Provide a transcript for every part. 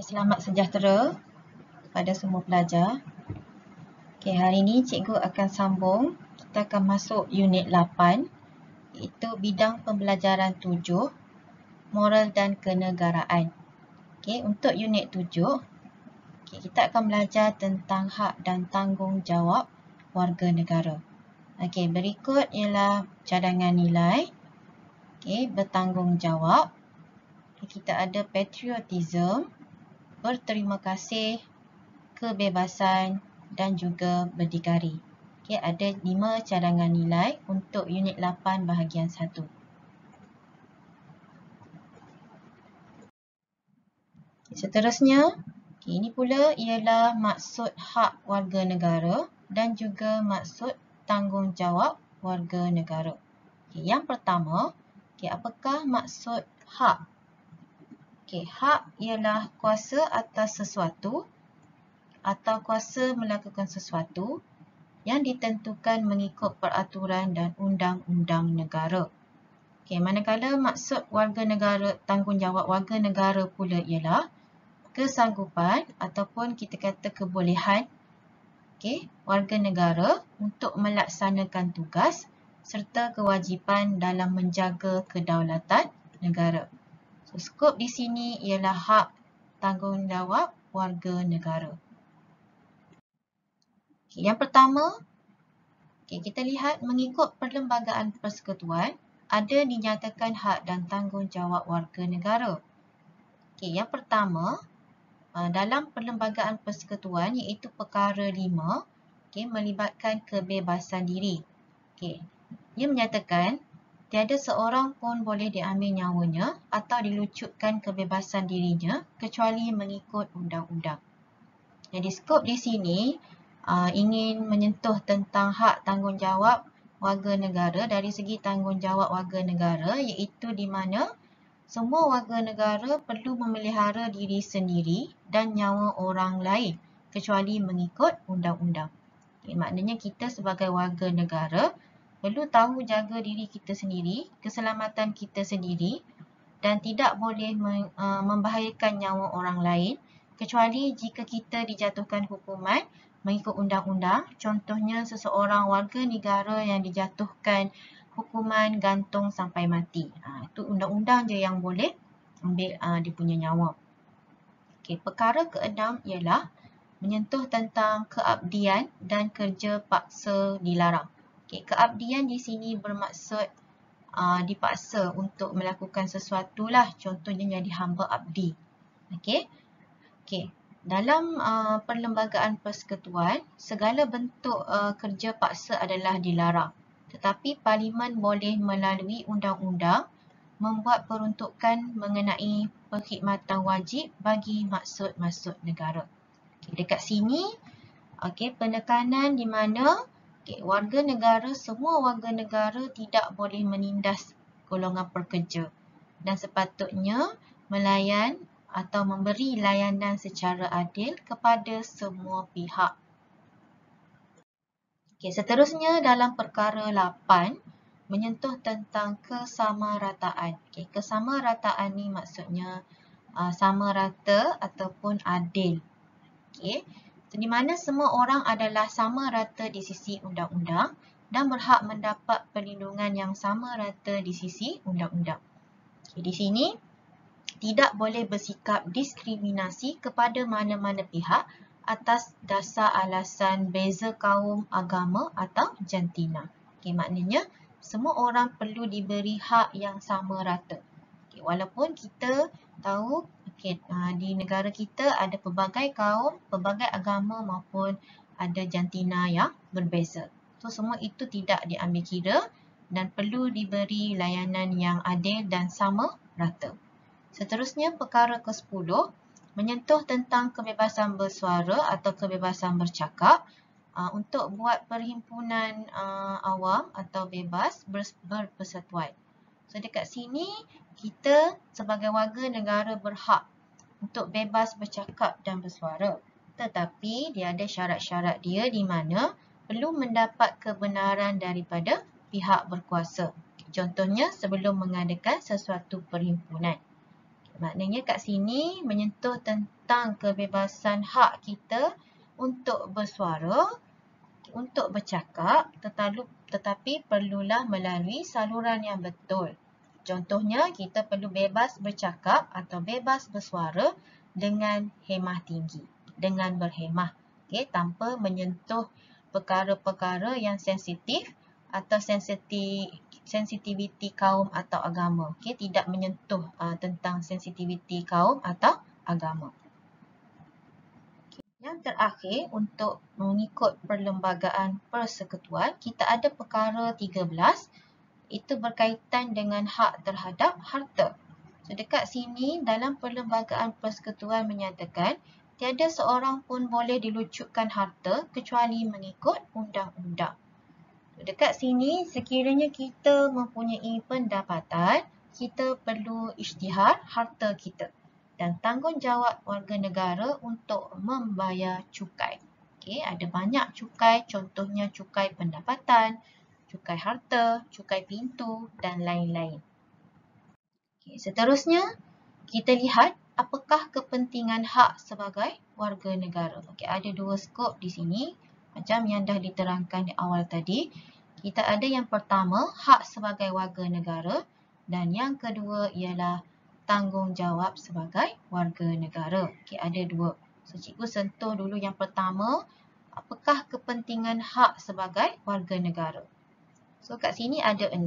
Selamat sejahtera pada semua pelajar. Hari ini cikgu akan sambung. Kita akan masuk unit 8, iaitu bidang pembelajaran 7, moral dan kenegaraan. Untuk unit 7, kita akan belajar tentang hak dan tanggungjawab warga negara. Berikut ialah cadangan nilai. Bertanggungjawab. Kita ada patriotism, berterima kasih, kebebasan dan juga berdikari. Ada 5 cadangan nilai untuk unit 8 bahagian 1. Seterusnya, ini pula ialah maksud hak warga negara dan juga maksud tanggungjawab warga negara. Yang pertama, apakah maksud hak? Hak ialah kuasa atas sesuatu atau kuasa melakukan sesuatu yang ditentukan mengikut peraturan dan undang-undang negara. Manakala maksud warga negara, tanggungjawab warga negara pula ialah kesanggupan ataupun kita kata kebolehan warga negara untuk melaksanakan tugas serta kewajipan dalam menjaga kedaulatan negara. Skop di sini ialah hak tanggungjawab warga negara. Yang pertama, kita lihat mengikut Perlembagaan Persekutuan, ada dinyatakan hak dan tanggungjawab warga negara. Yang pertama, dalam Perlembagaan Persekutuan iaitu perkara 5, melibatkan kebebasan diri. Ia menyatakan tiada seorang pun boleh diambil nyawanya atau dilucutkan kebebasan dirinya kecuali mengikut undang-undang. Jadi skop di sini ingin menyentuh tentang hak tanggungjawab warga negara dari segi tanggungjawab warga negara, iaitu di mana semua warga negara perlu memelihara diri sendiri dan nyawa orang lain kecuali mengikut undang-undang. Maknanya kita sebagai warga negara perlu tahu jaga diri kita sendiri, keselamatan kita sendiri dan tidak boleh membahayakan nyawa orang lain kecuali jika kita dijatuhkan hukuman mengikut undang-undang. Contohnya seseorang warga negara yang dijatuhkan hukuman gantung sampai mati. Itu undang-undang je yang boleh ambil dia punya nyawa. Perkara ke-6 ialah menyentuh tentang keabdian dan kerja paksa dilarang. Keabdian di sini bermaksud dipaksa untuk melakukan sesuatu lah. Contohnya jadi hamba abdi. Dalam Perlembagaan Persekutuan, segala bentuk kerja paksa adalah dilarang. Tetapi Parlimen boleh melalui undang-undang membuat peruntukan mengenai perkhidmatan wajib bagi maksud-maksud negara. Dekat sini, penekanan di mana warga negara, semua warga negara tidak boleh menindas golongan pekerja dan sepatutnya melayan atau memberi layanan secara adil kepada semua pihak. Seterusnya dalam perkara 8 menyentuh tentang kesamarataan. Kesamarataan ni maksudnya sama rata ataupun adil. Di mana semua orang adalah sama rata di sisi undang-undang dan berhak mendapat perlindungan yang sama rata di sisi undang-undang. Di sini tidak boleh bersikap diskriminasi kepada mana-mana pihak atas dasar alasan beza kaum, agama atau jantina. Maknanya semua orang perlu diberi hak yang sama rata. Walaupun kita tahu di negara kita ada pelbagai kaum, pelbagai agama maupun ada jantina yang berbeza. Semua itu tidak diambil kira dan perlu diberi layanan yang adil dan sama rata. Seterusnya perkara ke-10 menyentuh tentang kebebasan bersuara atau kebebasan bercakap untuk buat perhimpunan awam atau bebas berpersatuan. Dekat sini kita sebagai warga negara berhak untuk bebas bercakap dan bersuara. Tetapi dia ada syarat-syarat dia di mana perlu mendapat kebenaran daripada pihak berkuasa. Contohnya sebelum mengadakan sesuatu perhimpunan. Maknanya kat sini menyentuh tentang kebebasan hak kita untuk bersuara, untuk bercakap, tetapi perlulah melalui saluran yang betul. Contohnya, kita perlu bebas bercakap atau bebas bersuara dengan hemah tinggi, dengan berhemah, tanpa menyentuh perkara-perkara yang sensitif atau sensitiviti kaum atau agama. Tidak menyentuh tentang sensitiviti kaum atau agama. Yang terakhir, untuk mengikut perlembagaan persekutuan, kita ada perkara 13. Itu berkaitan dengan hak terhadap harta. So, dekat sini dalam perlembagaan persekutuan menyatakan tiada seorang pun boleh dilucutkan harta kecuali mengikut undang-undang. So, dekat sini sekiranya kita mempunyai pendapatan, kita perlu isytihar harta kita dan tanggungjawab warga negara untuk membayar cukai. Ada banyak cukai, contohnya cukai pendapatan, cukai harta, cukai pintu dan lain-lain. Seterusnya, kita lihat apakah kepentingan hak sebagai warga negara. Ada dua skop di sini, macam yang dah diterangkan di awal tadi. Kita ada yang pertama, hak sebagai warga negara, dan yang kedua ialah tanggungjawab sebagai warga negara. Ada dua. So, cikgu sentuh dulu yang pertama, apakah kepentingan hak sebagai warga negara. So, kat sini ada 6.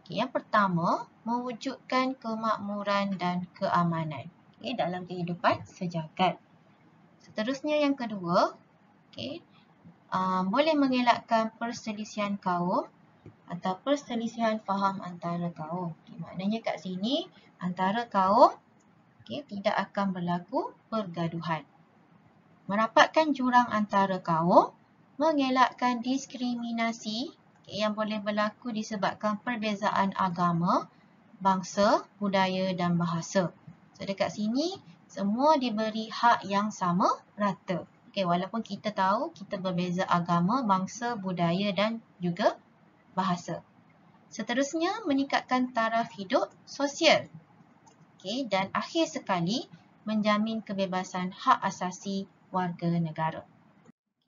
Yang pertama, mewujudkan kemakmuran dan keamanan dalam kehidupan sejagat. Seterusnya yang kedua, boleh mengelakkan perselisihan kaum atau perselisihan faham antara kaum. Maknanya kat sini, antara kaum tidak akan berlaku pergaduhan. Merapatkan jurang antara kaum, mengelakkan diskriminasi yang boleh berlaku disebabkan perbezaan agama, bangsa, budaya dan bahasa. So, dekat sini, semua diberi hak yang sama rata. Walaupun kita tahu kita berbeza agama, bangsa, budaya dan juga bahasa. Seterusnya, meningkatkan taraf hidup sosial. Dan akhir sekali, menjamin kebebasan hak asasi warga negara.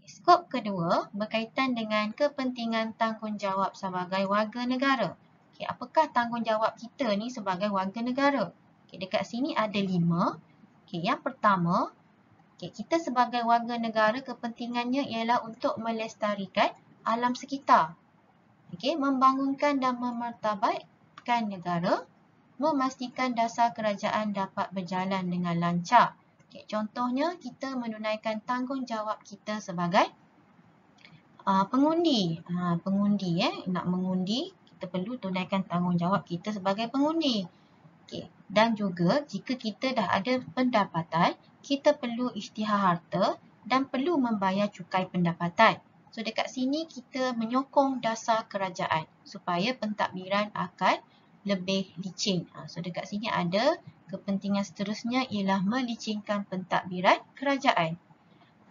Skop kedua berkaitan dengan kepentingan tanggungjawab sebagai warga negara. Apakah tanggungjawab kita ni sebagai warga negara? Dekat sini ada 5. Yang pertama, kita sebagai warga negara kepentingannya ialah untuk melestarikan alam sekitar. Membangunkan dan memartabatkan negara, memastikan dasar kerajaan dapat berjalan dengan lancar. Contohnya, kita menunaikan tanggungjawab kita sebagai pengundi. Nak mengundi, kita perlu tunaikan tanggungjawab kita sebagai pengundi. Dan juga, jika kita dah ada pendapatan, kita perlu isytihar harta dan perlu membayar cukai pendapatan. So, dekat sini kita menyokong dasar kerajaan supaya pentadbiran akan lebih licin. So, dekat sini ada kepentingan seterusnya ialah melicinkan pentadbiran kerajaan.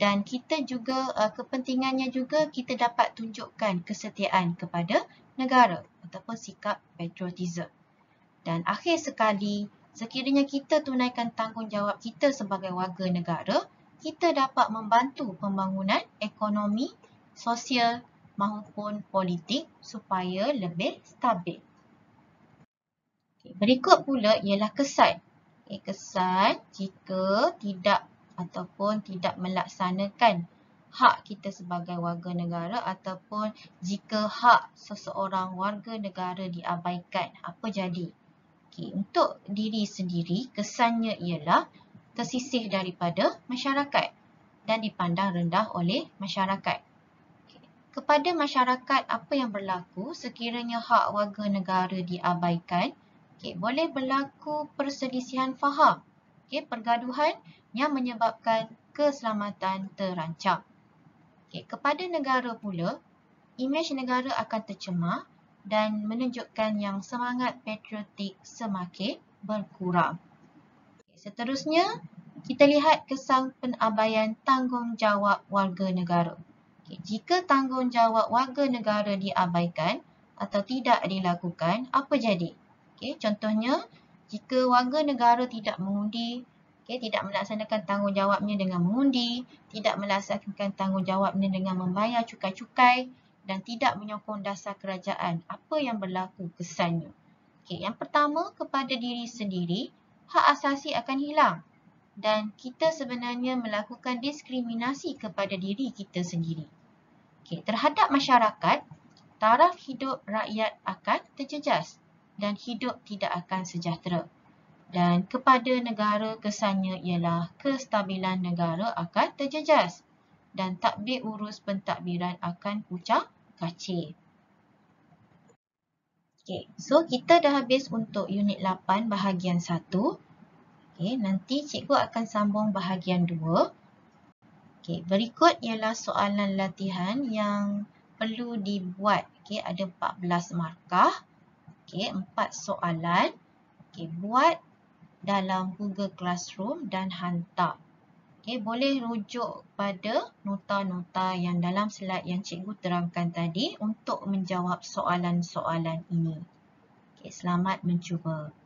Dan kita juga, kepentingannya juga kita dapat tunjukkan kesetiaan kepada negara ataupun sikap patriotisme. Dan akhir sekali, sekiranya kita tunaikan tanggungjawab kita sebagai warga negara, kita dapat membantu pembangunan ekonomi, sosial maupun politik supaya lebih stabil. Berikut pula ialah kesan. Kesan jika tidak ataupun tidak melaksanakan hak kita sebagai warga negara ataupun jika hak seseorang warga negara diabaikan, apa jadi? Untuk diri sendiri, kesannya ialah tersisih daripada masyarakat dan dipandang rendah oleh masyarakat. Kepada masyarakat, apa yang berlaku sekiranya hak warga negara diabaikan? Boleh berlaku perselisihan faham, pergaduhan yang menyebabkan keselamatan terancam. Kepada negara pula, imej negara akan tercemar dan menunjukkan yang semangat patriotik semakin berkurang. Seterusnya, kita lihat kesan penabaian tanggungjawab warga negara. Jika tanggungjawab warga negara diabaikan atau tidak dilakukan, apa jadi? Contohnya, Jika warga negara tidak mengundi, tidak melaksanakan tanggungjawabnya dengan mengundi, tidak melaksanakan tanggungjawabnya dengan membayar cukai-cukai dan tidak menyokong dasar kerajaan, apa yang berlaku kesannya? Yang pertama, kepada diri sendiri, hak asasi akan hilang dan kita sebenarnya melakukan diskriminasi kepada diri kita sendiri. Terhadap masyarakat, taraf hidup rakyat akan terjejas dan hidup tidak akan sejahtera. Dan kepada negara kesannya ialah kestabilan negara akan terjejas dan tadbir urus pentadbiran akan pucat kacir. So kita dah habis untuk unit 8 bahagian 1. Nanti cikgu akan sambung bahagian 2. Berikut ialah soalan latihan yang perlu dibuat. Ada 14 markah. 4 soalan. Buat dalam Google Classroom dan hantar. Boleh rujuk pada nota-nota yang dalam slide yang cikgu terangkan tadi untuk menjawab soalan-soalan ini. Selamat mencuba.